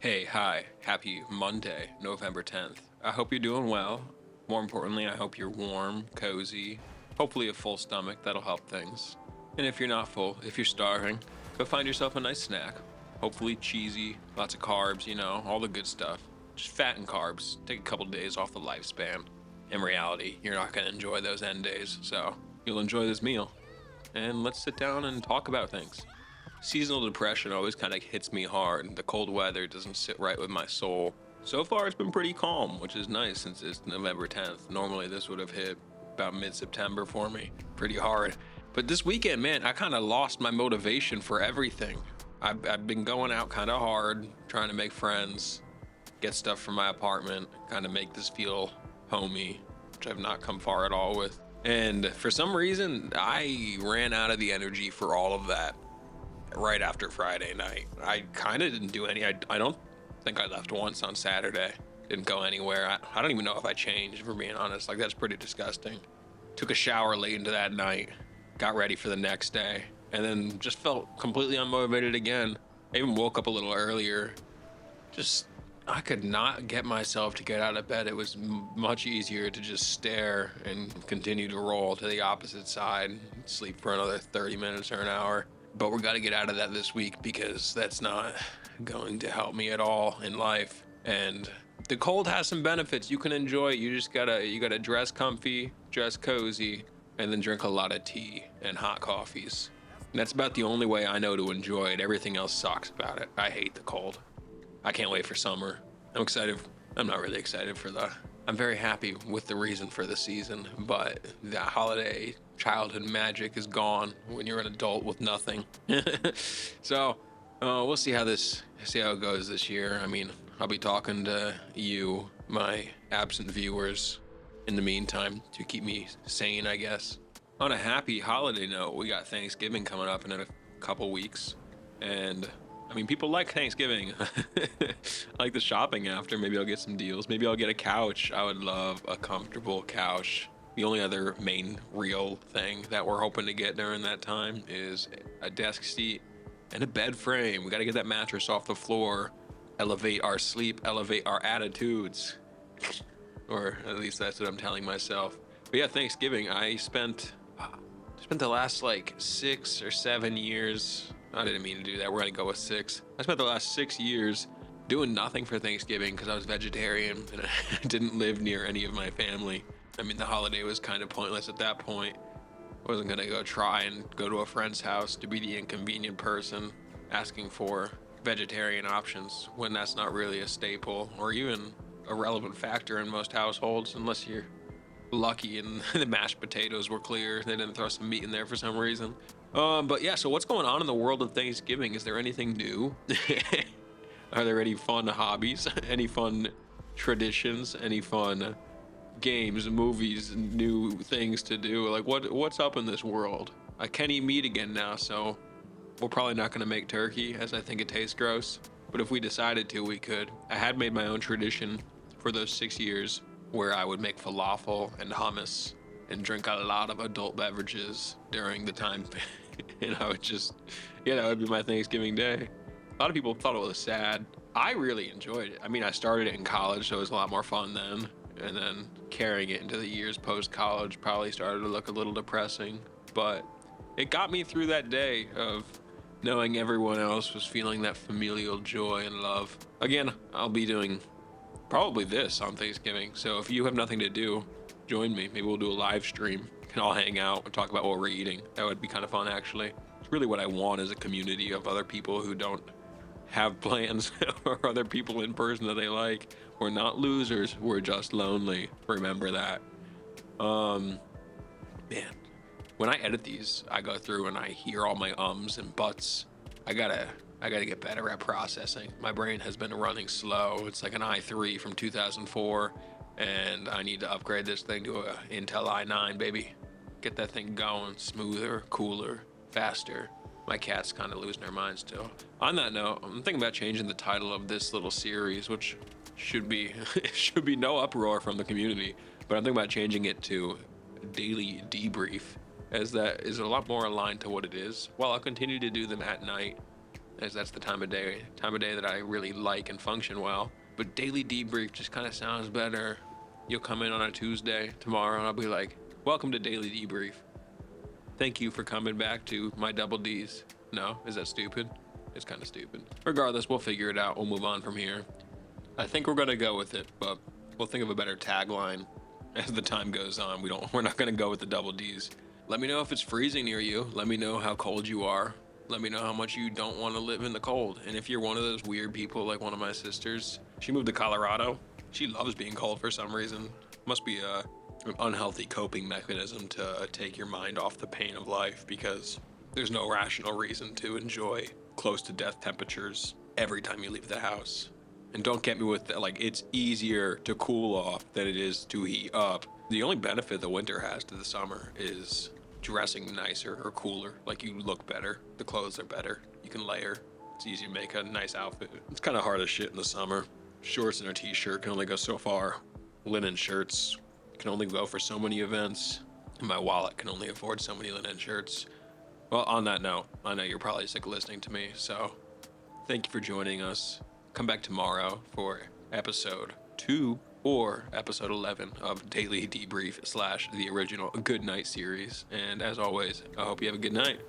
Hey, hi, happy Monday, November 10th. I hope you're doing well. More importantly, I hope you're warm, cozy, hopefully a full stomach. That'll help things. And if you're not full, if you're starving, go find yourself a nice snack. Hopefully cheesy, lots of carbs, all the good stuff. Just fat and carbs. Take a couple days off the lifespan. In reality, you're not going to enjoy those end days, so you'll enjoy this meal. And let's sit down and talk about things. Seasonal depression always kind of hits me hard. The cold weather doesn't sit right with my soul. So far, it's been pretty calm, which is nice since it's November 10th. Normally, this would have hit about mid-September for me. Pretty hard. But this weekend, man, I kind of lost my motivation for everything. I've been going out kind of hard, trying to make friends, get stuff from my apartment, kind of make this feel homey, which I've not come far at all with. And for some reason, I ran out of the energy for all of that right after Friday night. I kind of didn't do any. I don't think I left once on Saturday. Didn't go anywhere. I don't even know if I changed, if we're being honest. Like, that's pretty disgusting. Took a shower late into that night, got ready for the next day, and then just felt completely unmotivated again. I even woke up a little earlier. I could not get myself to get out of bed. It was much easier to just stare and continue to roll to the opposite side, sleep for another 30 minutes or an hour. But we're got to get out of that this week because that's not going to help me at all in life. And the cold has some benefits. You can enjoy it. You gotta dress comfy, dress cozy, and then drink a lot of tea and hot coffees. And that's about the only way I know to enjoy it. Everything else sucks about it. I hate the cold. I can't wait for summer. I'm excited. I'm not really excited for I'm very happy with the reason for the season, but the holiday childhood magic is gone when you're an adult with nothing. So we'll see how it goes this year. I mean, I'll be talking to you, my absent viewers, in the meantime to keep me sane, I guess. On a happy holiday note, we got Thanksgiving coming up in a couple weeks, and I mean, people like Thanksgiving. I like the shopping after. Maybe I'll get some deals. Maybe I'll get a couch. I would love a comfortable couch. The only other main real thing that we're hoping to get during that time is a desk seat and a bed frame. We got to get that mattress off the floor, elevate our sleep, elevate our attitudes. Or at least that's what I'm telling myself. But yeah, Thanksgiving, I spent the last like 6 or 7 years. I didn't mean to do that. We're gonna go with 6. I spent the last 6 years doing nothing for Thanksgiving because I was vegetarian and I didn't live near any of my family. I mean, the holiday was kind of pointless at that point. I wasn't gonna go try and go to a friend's house to be the inconvenient person asking for vegetarian options when that's not really a staple or even a relevant factor in most households, unless you're lucky and the mashed potatoes were clear. They didn't throw some meat in there for some reason. But yeah, so what's going on in the world of Thanksgiving? Is there anything new? Are there any fun hobbies? Any fun traditions? Any fun games, movies, new things to do? Like what's up in this world? I can't eat meat again now, so we're probably not gonna make turkey as I think it tastes gross. But if we decided to, we could. I had made my own tradition for those 6 years where I would make falafel and hummus and drink a lot of adult beverages during the time. And I would that would be my Thanksgiving day. A lot of people thought it was sad. I really enjoyed it. I mean, I started it in college, so it was a lot more fun then. And then carrying it into the years post-college probably started to look a little depressing. But it got me through that day of knowing everyone else was feeling that familial joy and love. Again, I'll be doing probably this on Thanksgiving. So if you have nothing to do, join me. Maybe we'll do a live stream and I'll hang out and talk about what we're eating. That would be kind of fun, actually. It's really what I want, is a community of other people who don't have plans or other people in person that they like. We're not losers. We're just lonely. Remember that. Man, when I edit these, I go through and I hear all my ums and buts. I gotta get better at processing. My brain has been running slow. It's like an i3 from 2004, and I need to upgrade this thing to a Intel i9, baby. Get that thing going smoother, cooler, faster. My cat's kind of losing her mind still. On that note, I'm thinking about changing the title of this little series, which should be no uproar from the community, but I'm thinking about changing it to Daily Debrief, as that is a lot more aligned to what it is. While I'll continue to do them at night, as that's the time of day that I really like and function well. But daily debrief just kind of sounds better. You'll come in on a Tuesday tomorrow and I'll be like, welcome to daily debrief. Thank you for coming back to my double D's. No, is that stupid? It's kind of stupid. Regardless, we'll figure it out. We'll move on from here. I think we're gonna go with it, but we'll think of a better tagline as the time goes on. We're not gonna go with the double D's. Let me know if it's freezing near you. Let me know how cold you are. Let me know how much you don't want to live in the cold. And if you're one of those weird people like one of my sisters, she moved to Colorado. She loves being cold for some reason. Must be an unhealthy coping mechanism to take your mind off the pain of life, because there's no rational reason to enjoy close to death temperatures every time you leave the house. And don't get me with that, like, it's easier to cool off than it is to heat up. The only benefit the winter has to the summer is dressing nicer or cooler. Like, you look better, the clothes are better, you can layer, it's easy to make a nice outfit. It's kind of hard as shit in the summer. Shorts and a t-shirt can only go so far. Linen shirts can only go for so many events. And my wallet can only afford so many linen shirts. Well, on that note, I know you're probably sick of listening to me, so thank you for joining us. Come back tomorrow for episode 2 or episode 11 of Daily Debrief / the original Good Night series. And as always, I hope you have a good night.